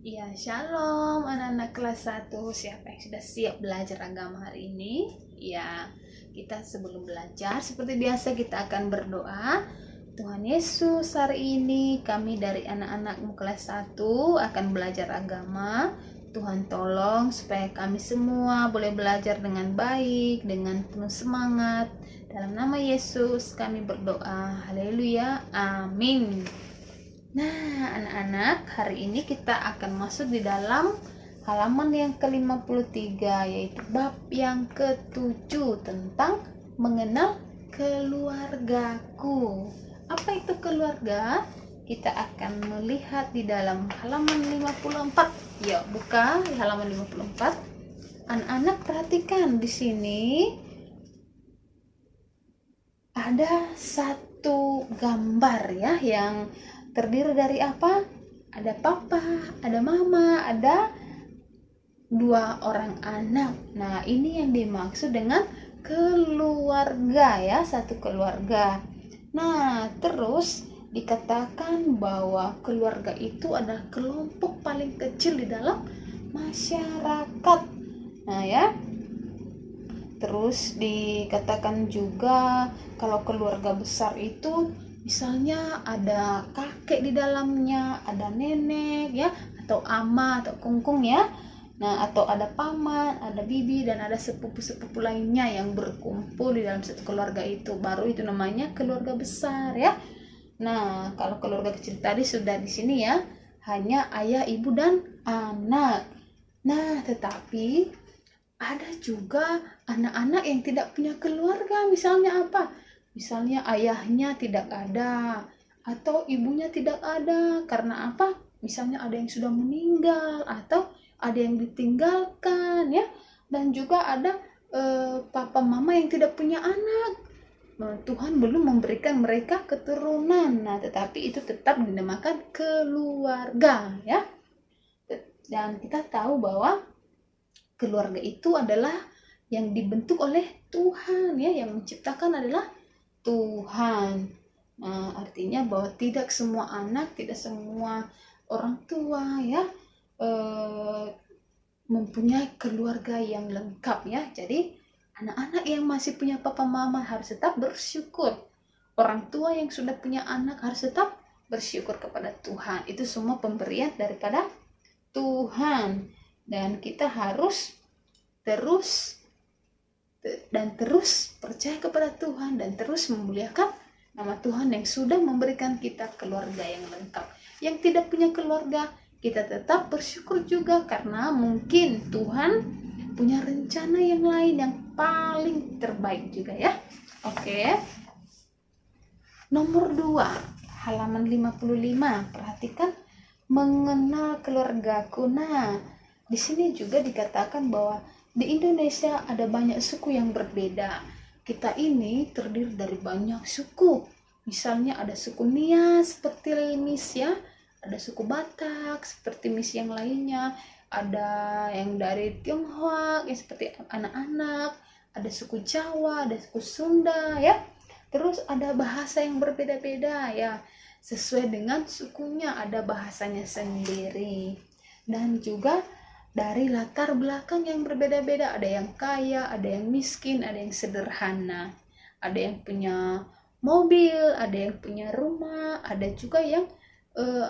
Ya, shalom anak-anak kelas 1. Siapa yang sudah siap belajar agama hari ini? Ya, kita sebelum belajar seperti biasa kita akan berdoa. Tuhan Yesus, hari ini kami dari anak-anakmu kelas 1 akan belajar agama. Tuhan tolong supaya kami semua boleh belajar dengan baik, dengan penuh semangat. Dalam nama Yesus kami berdoa. Haleluya. Amin. Nah, anak-anak, hari ini kita akan masuk di dalam halaman yang ke-53, yaitu bab yang ke-7 tentang mengenal keluargaku. Apa itu keluarga? Kita akan melihat di dalam halaman 54. Yuk, buka di halaman 54. Anak-anak perhatikan di sini ada satu gambar ya yang terdiri dari apa? Ada papa, ada mama, ada dua orang anak. Nah, ini yang dimaksud dengan keluarga ya, satu keluarga. Nah, terus dikatakan bahwa keluarga itu adalah kelompok paling kecil di dalam masyarakat. Nah, ya. Terus dikatakan juga kalau keluarga besar itu misalnya ada kakek di dalamnya, ada nenek ya, atau ama atau kungkung ya. Nah, atau ada paman, ada bibi, dan ada sepupu-sepupu lainnya yang berkumpul di dalam satu keluarga itu. Baru itu namanya keluarga besar ya. Nah, kalau keluarga kecil tadi sudah di sini ya, hanya ayah, ibu, dan anak. Nah, tetapi ada juga anak-anak yang tidak punya keluarga. Misalnya apa? Misalnya ayahnya tidak ada atau ibunya tidak ada. Karena apa? Misalnya ada yang sudah meninggal atau ada yang ditinggalkan ya. Dan juga ada papa mama yang tidak punya anak. Tuhan belum memberikan mereka keturunan. Nah, tetapi itu tetap dinamakan keluarga ya. Dan kita tahu bahwa keluarga itu adalah yang dibentuk oleh Tuhan ya, yang menciptakan adalah Tuhan. Nah, artinya bahwa tidak semua anak, tidak semua orang tua ya mempunyai keluarga yang lengkap ya. Jadi anak-anak yang masih punya papa mama harus tetap bersyukur. Orang tua yang sudah punya anak harus tetap bersyukur kepada Tuhan. Itu semua pemberian daripada Tuhan. Dan kita harus terus percaya kepada Tuhan dan terus memuliakan nama Tuhan yang sudah memberikan kita keluarga yang lengkap. Yang tidak punya keluarga, kita tetap bersyukur juga karena mungkin Tuhan punya rencana yang lain yang paling terbaik juga ya. Oke. Nomor 2, halaman 55. Perhatikan mengenal keluargaku. Nah, di sini juga dikatakan bahwa di Indonesia ada banyak suku yang berbeda. Kita ini terdiri dari banyak suku. Misalnya ada suku Nia seperti Miss ya, ada suku Batak seperti Miss yang lainnya, ada yang dari Tionghoa yang seperti anak-anak, ada suku Jawa, ada suku Sunda ya. Terus ada bahasa yang berbeda-beda ya. Sesuai dengan sukunya ada bahasanya sendiri. Dan juga dari latar belakang yang berbeda-beda, ada yang kaya, ada yang miskin, ada yang sederhana, ada yang punya mobil, ada yang punya rumah, ada juga yang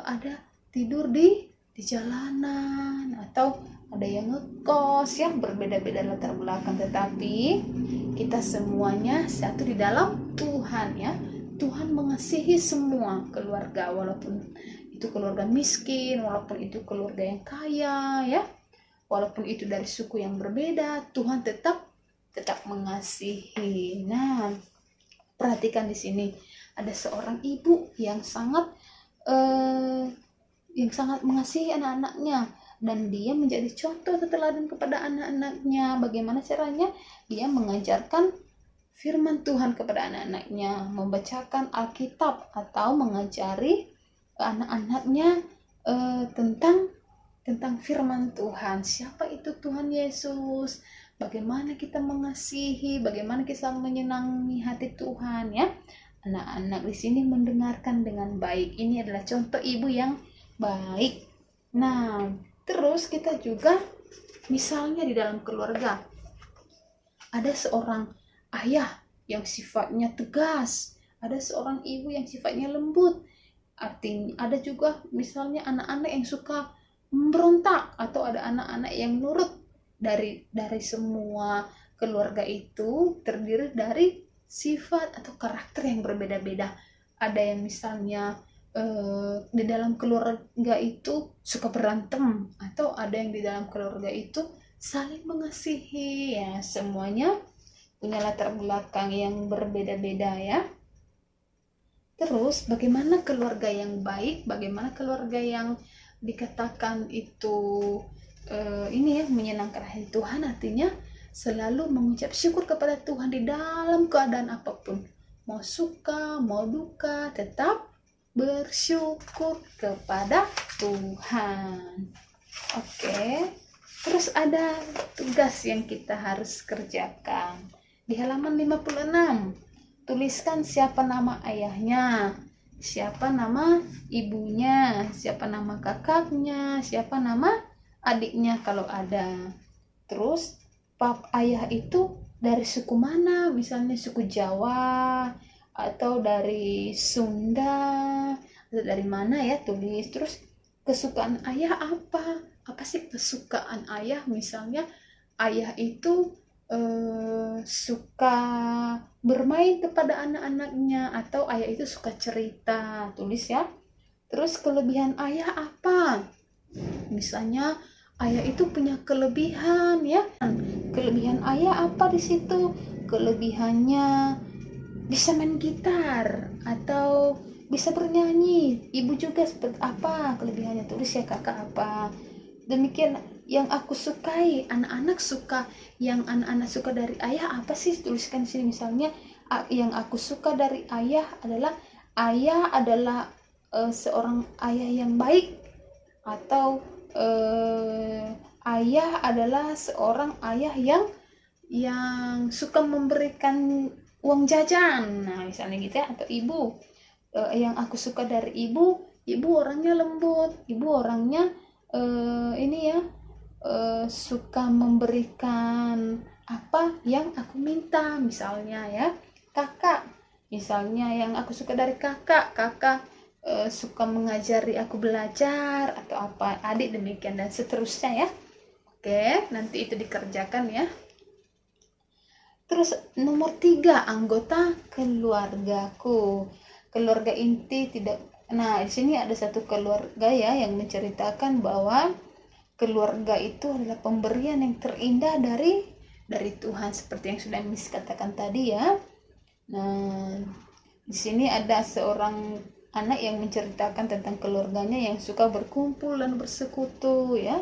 ada tidur di jalanan, atau ada yang ngekos ya, berbeda-beda latar belakang, tetapi kita semuanya satu di dalam Tuhan ya. Tuhan mengasihi semua keluarga, walaupun itu keluarga miskin, walaupun itu keluarga yang kaya ya, walaupun itu dari suku yang berbeda, Tuhan tetap mengasihi. Nah, perhatikan di sini ada seorang ibu yang sangat mengasihi anak-anaknya, dan dia menjadi contoh teladan kepada anak-anaknya. Bagaimana caranya? Dia mengajarkan firman Tuhan kepada anak-anaknya, membacakan Alkitab atau mengajari anak-anaknya tentang firman Tuhan. Siapa itu Tuhan Yesus? Bagaimana kita mengasihi, bagaimana kita menyenangi hati Tuhan ya. Anak-anak di sini mendengarkan dengan baik. Ini adalah contoh ibu yang baik. Nah, terus kita juga misalnya di dalam keluarga ada seorang ayah yang sifatnya tegas, ada seorang ibu yang sifatnya lembut. Artinya ada juga misalnya anak-anak yang suka memberontak, atau ada anak-anak yang nurut. Dari semua keluarga itu terdiri dari sifat atau karakter yang berbeda-beda. Ada yang misalnya di dalam keluarga itu suka berantem, atau ada yang di dalam keluarga itu saling mengasihi. Ya, semuanya punya latar belakang yang berbeda-beda ya. Terus bagaimana keluarga yang baik, bagaimana keluarga yang dikatakan itu ini ya menyenangkan hati Tuhan, artinya selalu mengucap syukur kepada Tuhan di dalam keadaan apapun, mau suka mau duka tetap bersyukur kepada Tuhan. Oke. Terus ada tugas yang kita harus kerjakan di halaman 56. Tuliskan siapa nama ayahnya, siapa nama ibunya, siapa nama kakaknya, siapa nama adiknya kalau ada. Terus ayah itu dari suku mana, misalnya suku Jawa atau dari Sunda atau dari mana ya, tulis. Terus kesukaan ayah apa sih kesukaan ayah? Misalnya ayah itu suka bermain kepada anak-anaknya, atau ayah itu suka cerita, tulis ya. Terus kelebihan ayah apa? Misalnya ayah itu punya kelebihan ya. Kelebihan ayah apa di situ? Kelebihannya bisa main gitar atau bisa bernyanyi. Ibu juga seperti apa kelebihannya, tulis ya kakak apa. Demikian yang aku sukai, anak-anak suka, yang anak-anak suka dari ayah apa sih, tuliskan di sini. Misalnya yang aku suka dari ayah adalah seorang ayah yang baik, atau ayah adalah seorang ayah yang suka memberikan uang jajan. Nah, misalnya gitu ya. Atau ibu, yang aku suka dari ibu orangnya lembut, ibu orangnya ini ya suka memberikan apa yang aku minta. Misalnya ya, kakak, misalnya yang aku suka dari kakak suka mengajari aku belajar atau apa, adik demikian dan seterusnya ya. Oke, nanti itu dikerjakan ya. Terus nomor 3, anggota keluargaku. Keluarga inti tidak. Nah, di sini ada satu keluarga ya yang menceritakan bahwa keluarga itu adalah pemberian yang terindah dari Tuhan, seperti yang sudah Miss katakan tadi ya. Nah, di sini ada seorang anak yang menceritakan tentang keluarganya yang suka berkumpul dan bersekutu ya,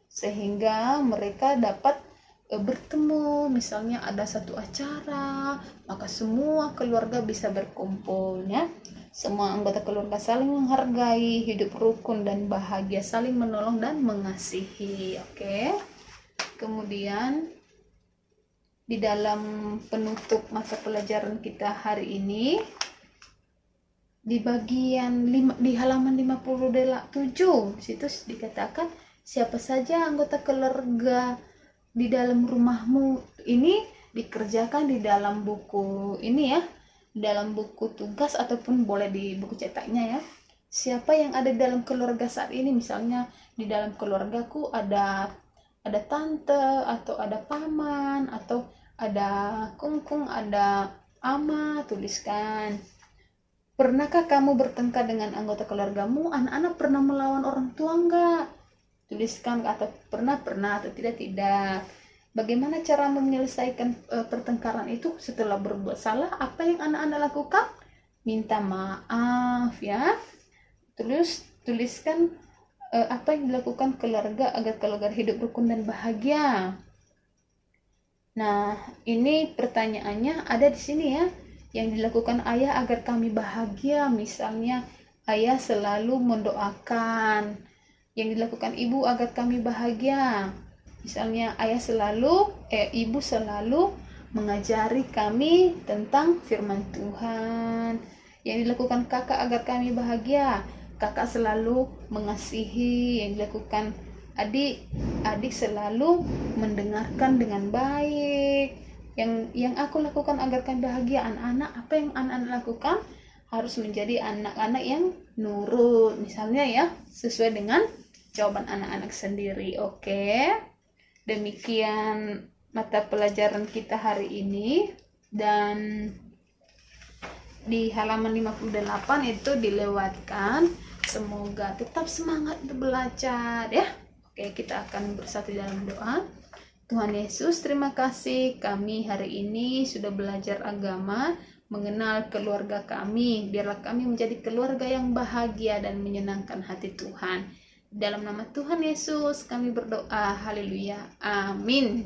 sehingga mereka dapat bertemu. Misalnya ada satu acara, maka semua keluarga bisa berkumpul ya. Semua anggota keluarga saling menghargai, hidup rukun dan bahagia, saling menolong dan mengasihi. Oke. Kemudian di dalam penutup mata pelajaran kita hari ini, di bagian di halaman 57 situ dikatakan siapa saja anggota keluarga di dalam rumahmu. Ini dikerjakan di dalam buku ini ya, dalam buku tugas ataupun boleh di buku cetaknya ya. Siapa yang ada di dalam keluarga saat ini? Misalnya di dalam keluargaku ada tante, atau ada paman, atau ada kungkung, ada ama, tuliskan. Pernahkah kamu bertengkar dengan anggota keluargamu? Anak-anak pernah melawan orang tua enggak? Tuliskan, atau pernah atau tidak. Bagaimana cara menyelesaikan pertengkaran itu? Setelah berbuat salah, apa yang anak-anak lakukan? Minta maaf ya. Terus tuliskan apa yang dilakukan keluarga agar keluarga hidup rukun dan bahagia. Nah, ini pertanyaannya ada di sini ya. Yang dilakukan ayah agar kami bahagia, misalnya ayah selalu mendoakan. Yang dilakukan ibu agar kami bahagia, misalnya ibu selalu mengajari kami tentang firman Tuhan. Yang dilakukan kakak agar kami bahagia, kakak selalu mengasihi, yang dilakukan adik selalu mendengarkan dengan baik. Yang aku lakukan agar kami bahagia anak-anak, apa yang anak-anak lakukan harus menjadi anak-anak yang nurut, misalnya ya, sesuai dengan jawaban anak-anak sendiri. Oke, demikian mata pelajaran kita hari ini. Dan di halaman 58 itu dilewatkan. Semoga tetap semangat untuk belajar ya. Oke, kita akan bersatu dalam doa. Tuhan Yesus, terima kasih kami hari ini sudah belajar agama, mengenal keluarga kami. Biarlah kami menjadi keluarga yang bahagia dan menyenangkan hati Tuhan. Dalam nama Tuhan Yesus kami berdoa. Haleluya. Amin.